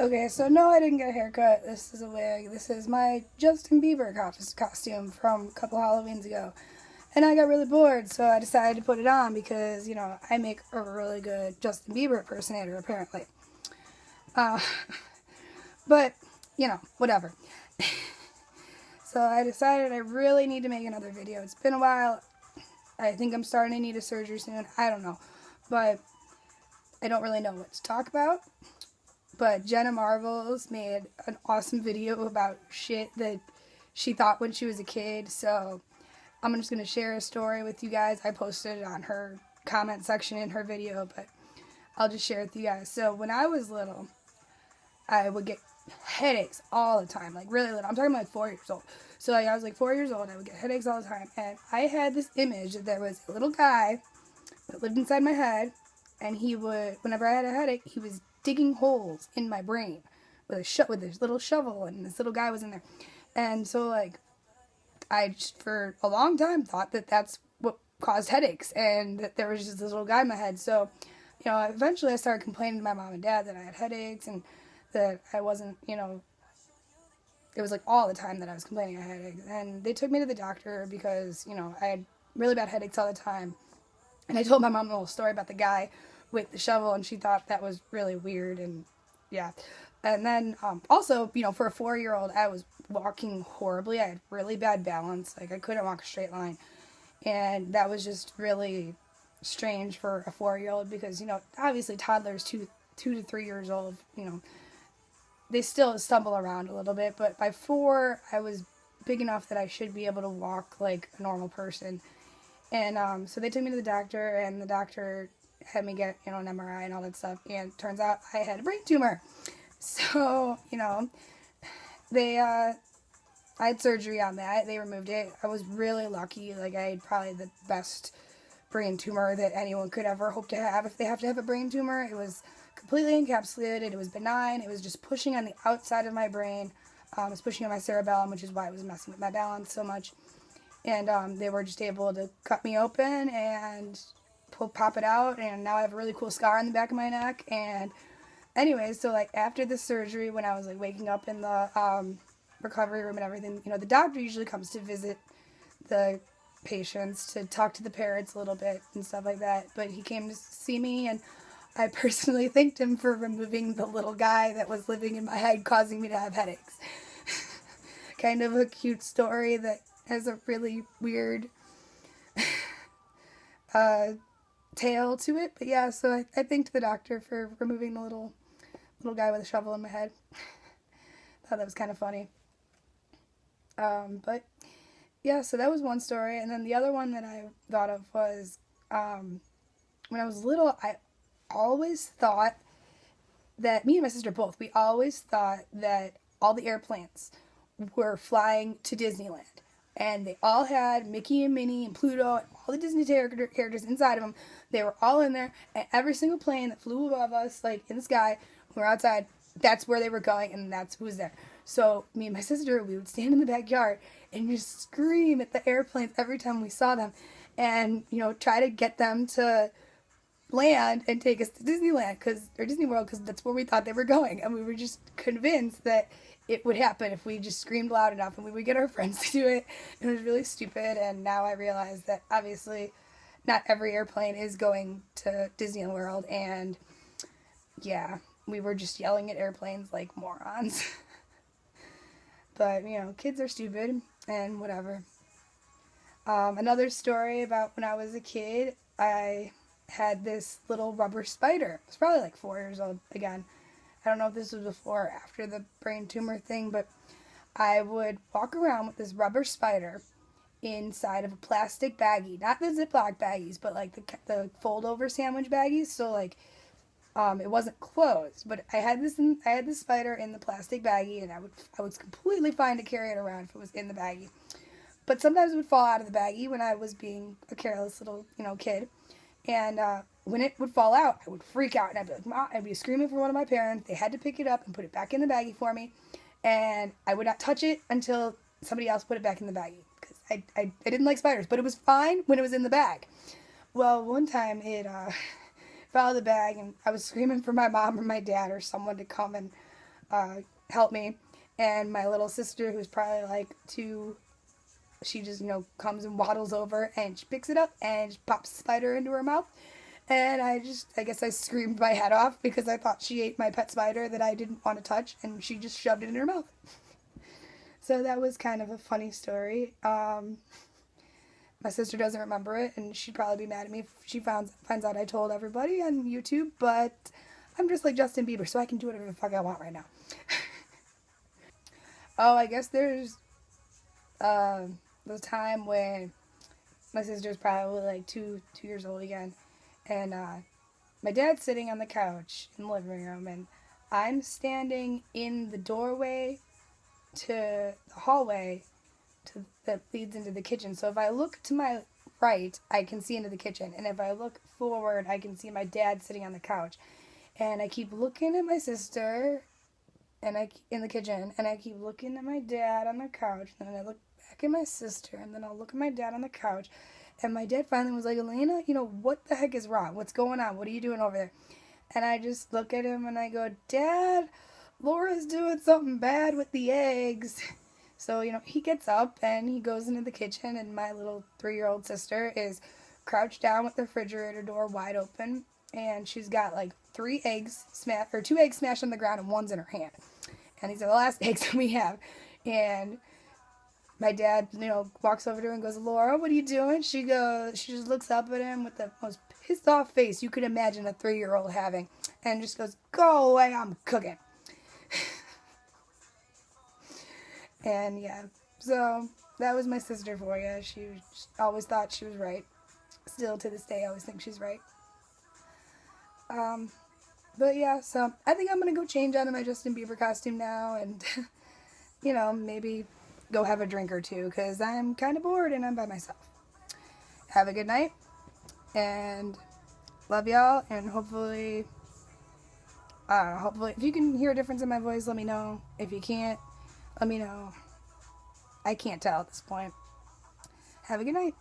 Okay, so no, I didn't get a haircut. This is a wig. This is my Justin Bieber costume from a couple Halloweens ago. And I got really bored, so I decided to put it on because, I make a really good Justin Bieber impersonator, apparently. Uh, but, whatever. So I decided I really need to make another video. It's been a while. I think I'm starting to need a surgery soon. I don't know. But I don't really know what to talk about. But Jenna Marbles made an awesome video about shit that she thought when she was a kid. So I'm just going to share a story with you guys. I posted it on her comment section in her video, but I'll just share it with you guys. So when I was little, I would get headaches all the time, like really little. I'm talking about like 4 years old. So I was like 4 years old. I would get headaches all the time. And I had this image that there was a little guy that lived inside my head. And he would, whenever I had a headache, he was digging holes in my brain with this little shovel, and this little guy was in there. And so, like, I just, for a long time, thought that that's what caused headaches, and that there was just this little guy in my head. So, eventually I started complaining to my mom and dad that I had headaches, and that I wasn't, it was like all the time that I was complaining I had headaches. And they took me to the doctor because, I had really bad headaches all the time. And I told my mom a little story about the guy with the shovel, and she thought that was really weird, and yeah. And then also, for a 4-year-old, I was walking horribly. I had really bad balance. Like, I couldn't walk a straight line. And that was just really strange for a 4-year-old because, obviously toddlers, 2 to 3 years old, they still stumble around a little bit. But by 4, I was big enough that I should be able to walk like a normal person. And so they took me to the doctor, and the doctor had me get, an MRI and all that stuff. And it turns out I had a brain tumor. So, I had surgery on that. They removed it. I was really lucky. Like, I had probably the best brain tumor that anyone could ever hope to have if they have to have a brain tumor. It was completely encapsulated. It was benign. It was just pushing on the outside of my brain. It was pushing on my cerebellum, which is why it was messing with my balance so much. And they were just able to cut me open and pop it out, and now I have a really cool scar on the back of my neck. And anyways, so like after the surgery, when I was like waking up in the recovery room and everything, the doctor usually comes to visit the patients to talk to the parents a little bit and stuff like that. But he came to see me, and I personally thanked him for removing the little guy that was living in my head, causing me to have headaches. Kind of a cute story that has a really weird tale to it. But yeah, so I thanked the doctor for removing the little guy with a shovel in my head. Thought that was kind of funny. But yeah, so that was one story. And then the other one that I thought of was when I was little, I always thought that, me and my sister both, we always thought that all the airplanes were flying to Disneyland. And they all had Mickey and Minnie and Pluto and all the Disney characters inside of them. They were all in there. And every single plane that flew above us, like in the sky, when we were outside, that's where they were going, and that's who was there. So me and my sister, we would stand in the backyard and just scream at the airplanes every time we saw them. And, try to get them to land and take us to Disneyland, or Disney World, because that's where we thought they were going. And we were just convinced that it would happen if we just screamed loud enough, and we would get our friends to do it. It was really stupid, and now I realize that obviously not every airplane is going to Disney World, and yeah, we were just yelling at airplanes like morons. But, kids are stupid, and whatever. Another story about when I was a kid, I had this little rubber spider. I was probably like 4 years old again. I don't know if this was before or after the brain tumor thing, but I would walk around with this rubber spider inside of a plastic baggie. Not the Ziploc baggies, but like the fold-over sandwich baggies. So like, it wasn't closed, but I had this spider in the plastic baggie, and I was completely fine to carry it around if it was in the baggie. But sometimes it would fall out of the baggie when I was being a careless little, kid. And when it would fall out, I would freak out, and I'd be like, Mom, I'd be screaming for one of my parents. They had to pick it up and put it back in the baggie for me, and I would not touch it until somebody else put it back in the baggie, because I didn't like spiders, but it was fine when it was in the bag. Well, one time it fell out of the bag, and I was screaming for my mom or my dad or someone to come and help me. And my little sister, who's probably like 2, she just, comes and waddles over and she picks it up and she pops the spider into her mouth. And I guess I screamed my head off because I thought she ate my pet spider that I didn't want to touch, and she just shoved it in her mouth. So that was kind of a funny story. My sister doesn't remember it, and she'd probably be mad at me if she finds out I told everybody on YouTube, but I'm just like Justin Bieber, so I can do whatever the fuck I want right now. Oh, I guess there's the time when my sister's probably like 2 years old again, and my dad's sitting on the couch in the living room, and I'm standing in the doorway to the hallway that leads into the kitchen. So if I look to my right, I can see into the kitchen, and if I look forward, I can see my dad sitting on the couch. And I keep looking at my sister in the kitchen, and I keep looking at my dad on the couch, and then I look back at my sister, and then I'll look at my dad on the couch. And my dad finally was like, Elena, what the heck is wrong? What's going on? What are you doing over there? And I just look at him and I go, Dad, Laura's doing something bad with the eggs. So, he gets up and he goes into the kitchen, and my little 3-year-old sister is crouched down with the refrigerator door wide open, and she's got like 2 eggs smashed on the ground, and one's in her hand. And these are the last eggs that we have. And my dad, walks over to her and goes, Laura, what are you doing? She just looks up at him with the most pissed off face you could imagine a 3-year-old having, and just goes, go away, I'm cooking. And yeah, so that was my sister for you. She always thought she was right. Still to this day, I always think she's right. But yeah, so I think I'm going to go change out of my Justin Bieber costume now and, maybe go have a drink or two because I'm kind of bored and I'm by myself. Have a good night and love y'all, and hopefully if you can hear a difference in my voice, let me know. If you can't, let me know. I can't tell at this point. Have a good night.